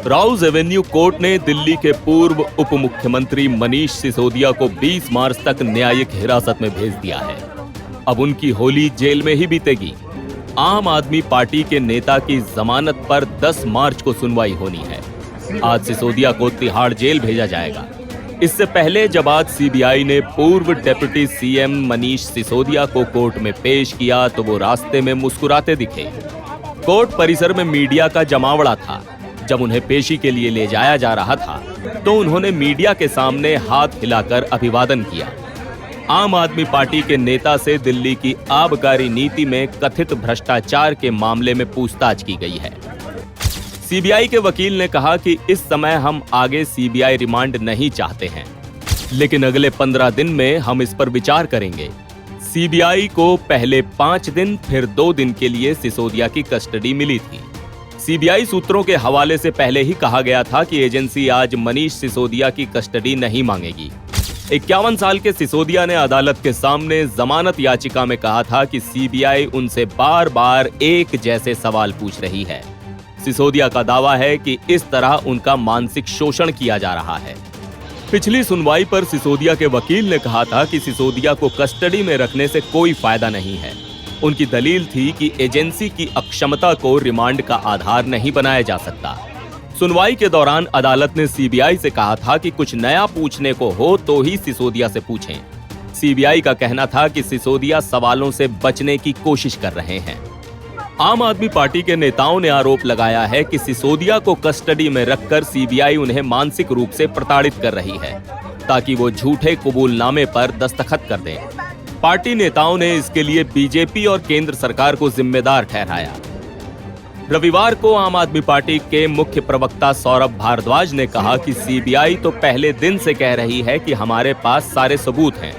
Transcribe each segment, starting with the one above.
Rouse Avenue court ने दिल्ली के पूर्व उप मुख्यमंत्री मनीष सिसोदिया को 20 मार्च तक न्यायिक हिरासत में भेज दिया है। अब उनकी होली जेल में ही बीतेगी। आम आदमी पार्टी के नेता की जमानत पर 10 मार्च को सुनवाई होनी है। आज सिसोदिया को तिहाड़ जेल भेजा जाएगा। इससे पहले जब आज सीबीआई ने पूर्व डिप्टी सीएम मनीष सिसोदिया को कोर्ट में पेश किया तो वो रास्ते में मुस्कुराते दिखे। कोर्ट परिसर में मीडिया का जमावड़ा था। जब उन्हें पेशी के लिए ले जाया जा रहा था तो उन्होंने मीडिया के सामने हाथ हिलाकर अभिवादन किया। आम आदमी पार्टी के नेता से दिल्ली की आबकारी नीति में कथित भ्रष्टाचार के मामले में पूछताछ की गई है। सीबीआई के वकील ने कहा कि इस समय हम आगे सीबीआई रिमांड नहीं चाहते हैं, लेकिन अगले 15 दिन में हम इस पर विचार करेंगे। सीबीआई को पहले 5 दिन फिर 2 दिन के लिए सिसोदिया की कस्टडी मिली थी। सीबीआई सूत्रों के हवाले से पहले ही कहा गया था कि एजेंसी आज मनीष सिसोदिया की कस्टडी नहीं मांगेगी। 51 साल के सिसोदिया ने अदालत के सामने जमानत याचिका में कहा था कि सीबीआई उनसे बार बार एक जैसे सवाल पूछ रही है। सिसोदिया का दावा है कि इस तरह उनका मानसिक शोषण किया जा रहा है। पिछली सुनवाई पर सिसोदिया के वकील ने कहा था कि सिसोदिया को कस्टडी में रखने से कोई फायदा नहीं है। उनकी दलील थी कि एजेंसी की अक्षमता को रिमांड का आधार नहीं बनाया जा सकता। सुनवाई के दौरान अदालत ने सीबीआई से कहा था कि कुछ नया पूछने को हो तो ही सिसोदिया से पूछें। सीबीआई का कहना था कि सिसोदिया सवालों से बचने की कोशिश कर रहे हैं। आम आदमी पार्टी के नेताओं ने आरोप लगाया है कि सिसोदिया को कस्टडी में रखकर सीबीआई उन्हें मानसिक रूप से प्रताड़ित कर रही है ताकि वो झूठे कबूलनामे पर दस्तखत कर दें। पार्टी नेताओं ने इसके लिए बीजेपी और केंद्र सरकार को जिम्मेदार ठहराया। रविवार को आम आदमी पार्टी के मुख्य प्रवक्ता सौरभ भारद्वाज ने कहा कि सीबीआई तो पहले दिन से कह रही है कि हमारे पास सारे सबूत हैं,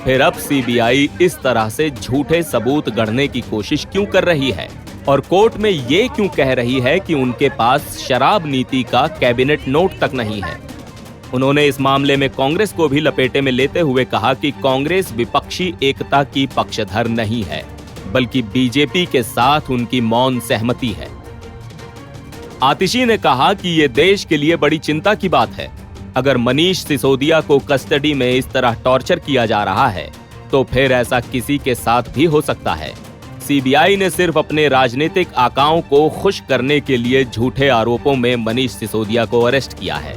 फिर अब सीबीआई इस तरह से झूठे सबूत गढ़ने की कोशिश क्यों कर रही है और कोर्ट में ये क्यों कह रही है कि उनके पास शराब नीति का कैबिनेट नोट तक नहीं है। उन्होंने इस मामले में कांग्रेस को भी लपेटे में लेते हुए कहा कि कांग्रेस विपक्षी एकता की पक्षधर नहीं है, बल्कि बीजेपी के साथ उनकी मौन सहमति है। आतिशी ने कहा कि ये देश के लिए बड़ी चिंता की बात है। अगर मनीष सिसोदिया को कस्टडी में इस तरह टॉर्चर किया जा रहा है तो फिर ऐसा किसी के साथ भी हो सकता है। सीबीआई ने सिर्फ अपने राजनीतिक आकाओं को खुश करने के लिए झूठे आरोपों में मनीष सिसोदिया को अरेस्ट किया है।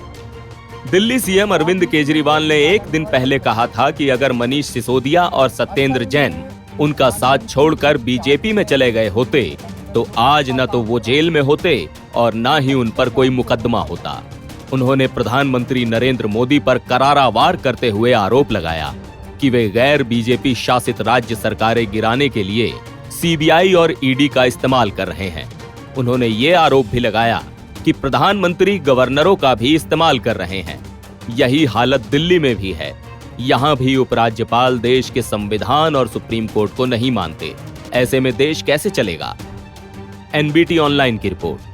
दिल्ली सीएम अरविंद केजरीवाल ने एक दिन पहले कहा था कि अगर मनीष सिसोदिया और सत्येंद्र जैन उनका साथ छोड़कर बीजेपी में चले गए होते तो आज न तो वो जेल में होते और न ही उन पर कोई मुकदमा होता। उन्होंने प्रधानमंत्री नरेंद्र मोदी पर करारा वार करते हुए आरोप लगाया कि वे गैर बीजेपी शासित राज्य सरकारें गिराने के लिए सीबीआई और ईडी का इस्तेमाल कर रहे हैं। उन्होंने ये आरोप भी लगाया कि प्रधानमंत्री गवर्नरों का भी इस्तेमाल कर रहे हैं। यही हालत दिल्ली में भी है। यहाँ भी उपराज्यपाल देश के संविधान और सुप्रीम कोर्ट को नहीं मानते। ऐसे में देश कैसे चलेगा? एनबीटी ऑनलाइन की रिपोर्ट।